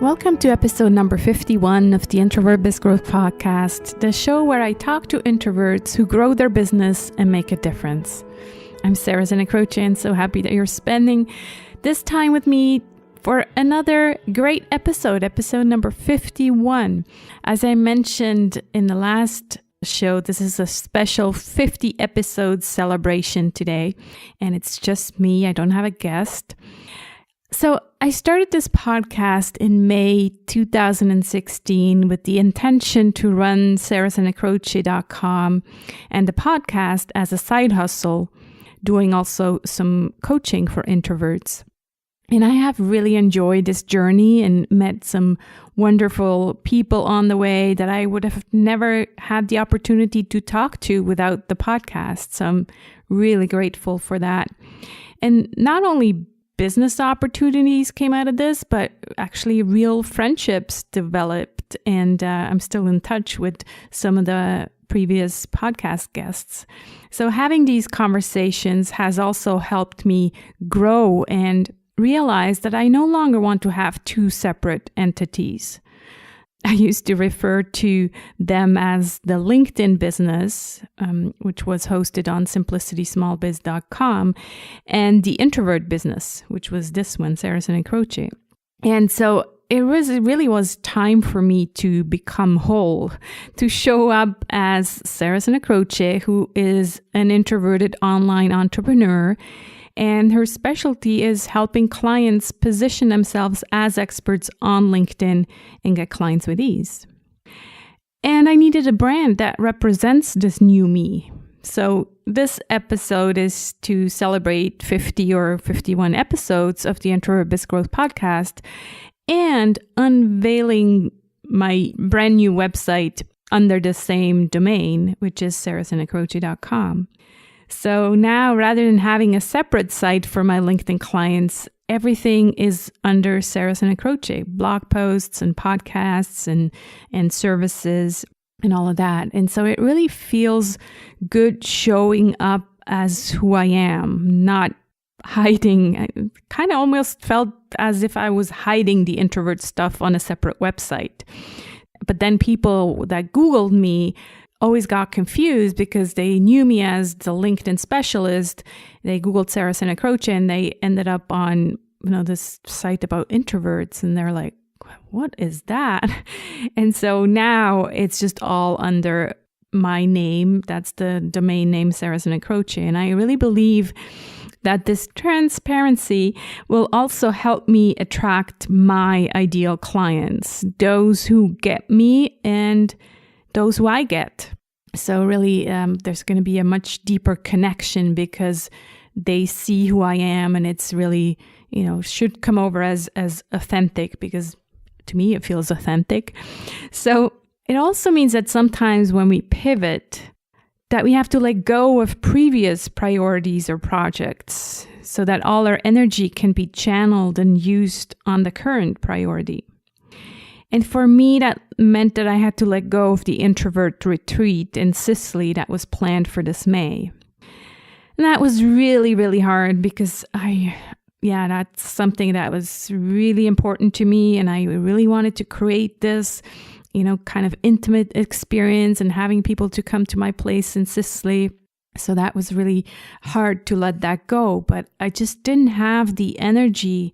Welcome to episode number 51 of the Introvert Biz Growth Podcast, the show where I talk to introverts who grow their business and make a difference. I'm Sarah Santacroce, and so happy that you're spending this time with me for another great episode number 51. As I mentioned in the last show, this is a special 50 episode celebration today, and it's just me. I don't have a guest. So I started this podcast in May 2016 with the intention to run sarahsantacroce.com and the podcast as a side hustle, doing also some coaching for introverts. And I have really enjoyed this journey and met some wonderful people on the way that I would have never had the opportunity to talk to without the podcast. So I'm really grateful for that. And not only business opportunities came out of this, but actually real friendships developed. And I'm still in touch with some of the previous podcast guests. So having these conversations has also helped me grow and realize that I no longer want to have two separate entities. I used to refer to them as the LinkedIn business, which was hosted on simplicitysmallbiz.com, and the introvert business, which was this one, Sarah Santacroce. And so it really was time for me to become whole, to show up as Sarah Santacroce, who is an introverted online entrepreneur. And her specialty is helping clients position themselves as experts on LinkedIn and get clients with ease. And I needed a brand that represents this new me. So this episode is to celebrate 50 or 51 episodes of the Introvert Biz Growth Podcast and unveiling my brand new website under the same domain, which is sarahsantacroce.com. So now, rather than having a separate site for my LinkedIn clients, everything is under Sarah Santacroce, blog posts and podcasts and services and all of that. And so it really feels good showing up as who I am, not hiding. I kind of almost felt as if I was hiding the introvert stuff on a separate website. But then people that Googled me always got confused because they knew me as the LinkedIn specialist. They Googled Sarah Santacroce and they ended up on, this site about introverts. And they're like, what is that? And so now it's just all under my name. That's the domain name, Sarah Santacroce. And I really believe that this transparency will also help me attract my ideal clients, those who get me and those who I get. So really, there's going to be a much deeper connection because they see who I am, and it's really, should come over as authentic, because to me, it feels authentic. So it also means that sometimes when we pivot, that we have to let go of previous priorities or projects so that all our energy can be channeled and used on the current priority. And for me, that meant that I had to let go of the introvert retreat in Sicily that was planned for this May. And that was really, really hard because that's something that was really important to me. And I really wanted to create this, kind of intimate experience and having people to come to my place in Sicily. So that was really hard to let that go. But I just didn't have the energy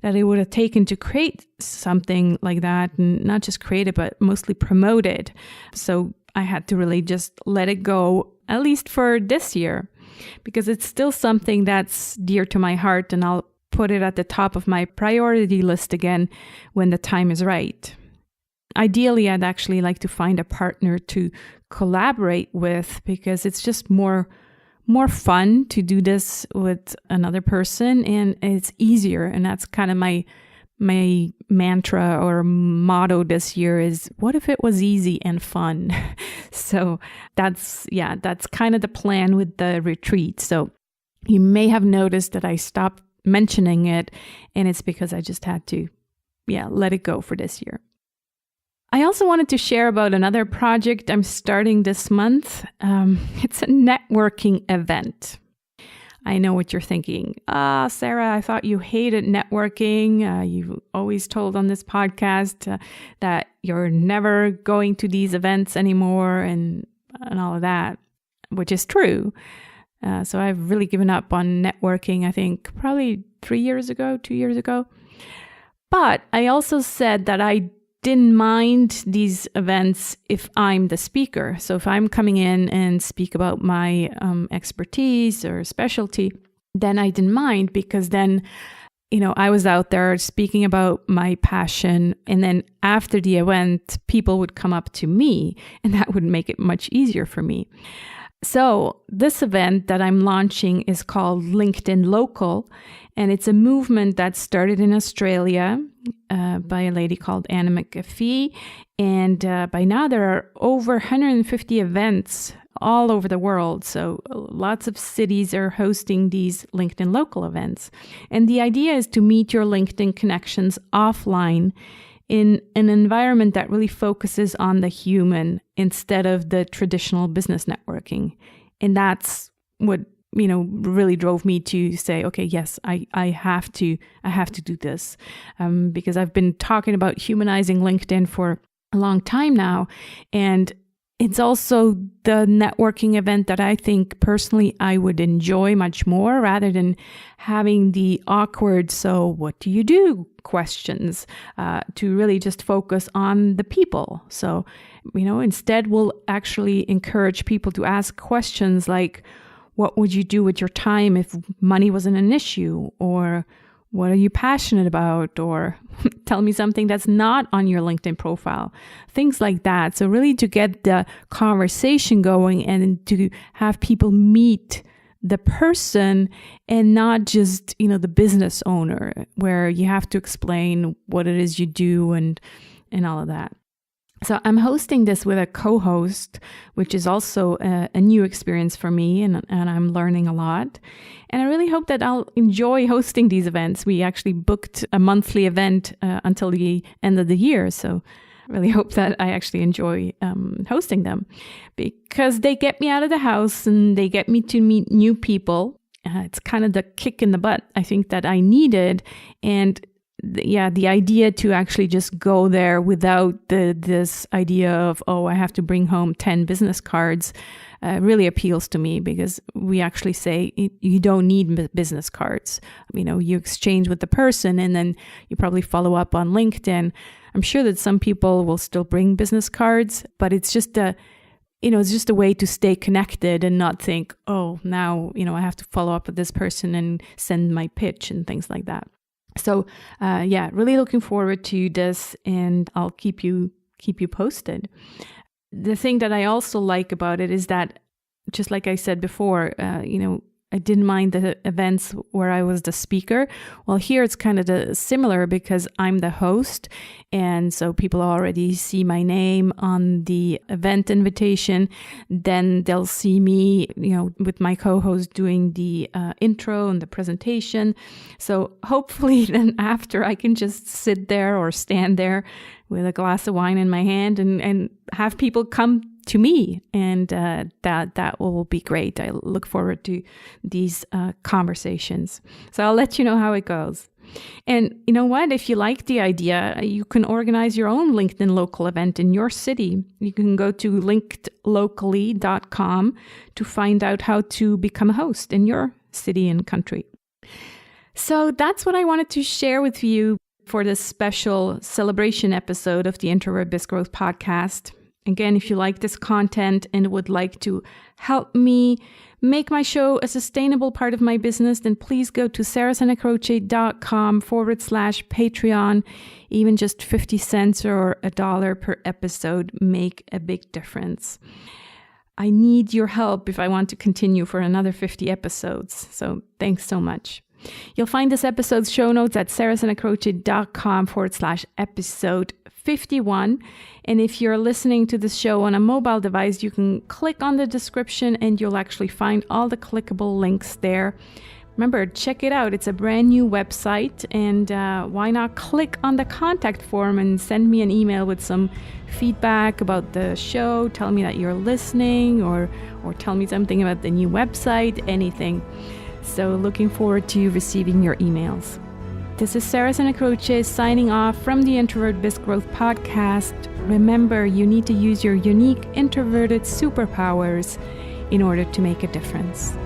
that it would have taken to create something like that, and not just create it, but mostly promote it. So I had to really just let it go, at least for this year, because it's still something that's dear to my heart, and I'll put it at the top of my priority list again when the time is right. Ideally, I'd actually like to find a partner to collaborate with, because it's just more fun to do this with another person, and it's easier. And that's kind of my mantra or motto this year is, what if it was easy and fun? So that's kind of the plan with the retreat. So you may have noticed that I stopped mentioning it, and it's because I just had to, let it go for this year. I also wanted to share about another project I'm starting this month. It's a networking event. I know what you're thinking. Sarah, I thought you hated networking. You've always told on this podcast that you're never going to these events anymore and all of that, which is true. So I've really given up on networking, I think probably 2 years ago. But I also said that I didn't mind these events if I'm the speaker. So if I'm coming in and speak about my expertise or specialty, then I didn't mind, because then, I was out there speaking about my passion. And then after the event, people would come up to me, and that would make it much easier for me. So this event that I'm launching is called LinkedIn Local, and it's a movement that started in Australia by a lady called Anna McAfee. And by now there are over 150 events all over the world. So lots of cities are hosting these LinkedIn Local events. And the idea is to meet your LinkedIn connections offline in an environment that really focuses on the human instead of the traditional business networking. And that's what, really drove me to say, okay, yes, I have to do this, because I've been talking about humanizing LinkedIn for a long time now. And it's also the networking event that I think personally I would enjoy much more, rather than having the awkward, so what do you do questions, to really just focus on the people. So, instead we'll actually encourage people to ask questions like, what would you do with your time if money wasn't an issue? Or what are you passionate about? Or tell me something that's not on your LinkedIn profile. Things like that. So really to get the conversation going and to have people meet the person and not just, the business owner, where you have to explain what it is you do and all of that. So I'm hosting this with a co-host, which is also a new experience for me, and I'm learning a lot. And I really hope that I'll enjoy hosting these events. We actually booked a monthly event until the end of the year. So I really hope that I actually enjoy hosting them, because they get me out of the house and they get me to meet new people. It's kind of the kick in the butt, I think, that I needed. And the idea to actually just go there without this idea of, I have to bring home 10 business cards really appeals to me, because we actually say you don't need business cards. You exchange with the person and then you probably follow up on LinkedIn. I'm sure that some people will still bring business cards, but it's just it's just a way to stay connected and not think, now, I have to follow up with this person and send my pitch and things like that. So, really looking forward to this, and I'll keep you posted. The thing that I also like about it is that, just like I said before, I didn't mind the events where I was the speaker. Well, here it's kind of similar, because I'm the host. And so people already see my name on the event invitation. Then they'll see me, with my co-host doing the intro and the presentation. So hopefully then after I can just sit there or stand there with a glass of wine in my hand and have people come to me, and that will be great. I look forward to these conversations. So I'll let you know how it goes. And you know what? If you like the idea, you can organize your own LinkedIn Local event in your city. You can go to linkedlocally.com to find out how to become a host in your city and country. So that's what I wanted to share with you for this special celebration episode of the Introvert Biz Growth podcast. Again, if you like this content and would like to help me make my show a sustainable part of my business, then please go to sarahsantacroce.com/Patreon. Even just 50 cents or $1 per episode make a big difference. I need your help if I want to continue for another 50 episodes. So thanks so much. You'll find this episode's show notes at sarahsantacroce.com/episode 51. And if you're listening to this show on a mobile device, you can click on the description and you'll actually find all the clickable links there. Remember, check it out. It's a brand new website, and why not click on the contact form and send me an email with some feedback about the show. Tell me that you're listening, or tell me something about the new website, anything. So looking forward to receiving your emails. This is Sarah Santacroce signing off from the Introvert Biz Growth Podcast. Remember, you need to use your unique introverted superpowers in order to make a difference.